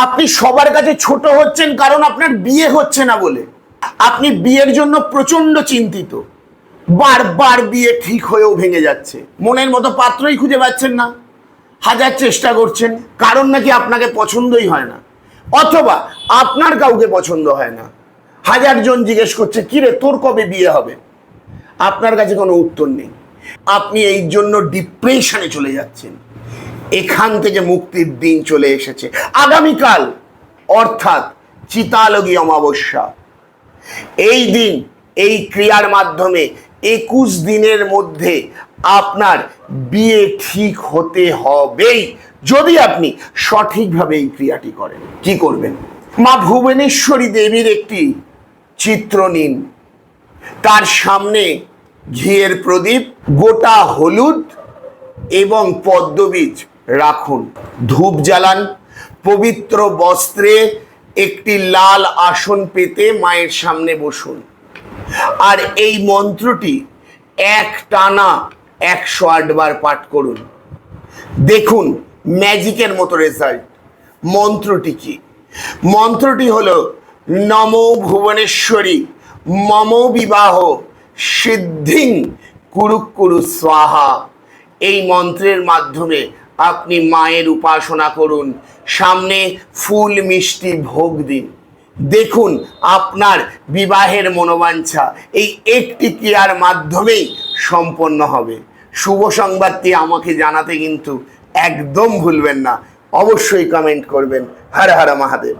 আপনি সবার কাছে ছোট হচ্ছেন কারণ আপনার বিয়ে হচ্ছে না বলে। আপনি বিয়ের জন্য প্রচন্ড চিন্তিত, বারবার বিয়ে ঠিক হয়েও ভেঙে যাচ্ছে, মনের মতো পাত্রই খুঁজে পাচ্ছেন না, হাজার চেষ্টা করছেন, কারণ নাকি আপনাকে পছন্দই হয় না, অথবা আপনার কাউকে পছন্দ হয় না। হাজার জন জিজ্ঞেস করছে কিরে তোর কবে বিয়ে হবে, আপনার কাছে কোনো উত্তর নেই। আপনি এই জন্য ডিপ্রেশনে চলে যাচ্ছেন। এখান থেকে মুক্তির দিন চলে এসেছে আগামীকাল, অর্থাৎ চিতালগী অমাবস্যা। এই দিন এই ক্রিয়ার মাধ্যমে 21 দিনের মধ্যে আপনার বিয়ে ঠিক হতে হবেই, যদি আপনি সঠিকভাবে এই ক্রিয়াটি করেন। কি করবেন? মা ভুবনেশ্বরী দেবীর একটি চিত্র নিন, তার সামনে ঘিয়ের প্রদীপ, গোটা হলুদ এবং পদ্মবীজ রাখুন, ধূপ জ্বালান, পবিত্র বস্ত্রে একটি লাল আসন পেতে মায়ের সামনে বসুন, আর এই মন্ত্রটি একটানা 108 বার পাঠ করুন। দেখুন ম্যাজিকের মতো রেজাল্ট। মন্ত্রটি কি? মন্ত্রটি হলো নমো ভুবনেশ্বরী মম বিবাহ সিদ্ধিং কুরু কুরু স্বাহা। এই মন্ত্রের মাধ্যমে আপনি মায়ের উপাসনা করুন, সামনে ফুল মিষ্টি ভোগ দিন। দেখুন আপনার বিবাহের মনোবাঞ্ছা এই একটি ক্রিয়ার মাধ্যমেই সম্পন্ন হবে। শুভ সংবাদটি আমাকে জানাতে কিন্তু একদম ভুলবেন না, অবশ্যই কমেন্ট করবেন। হর হর মহাদেব।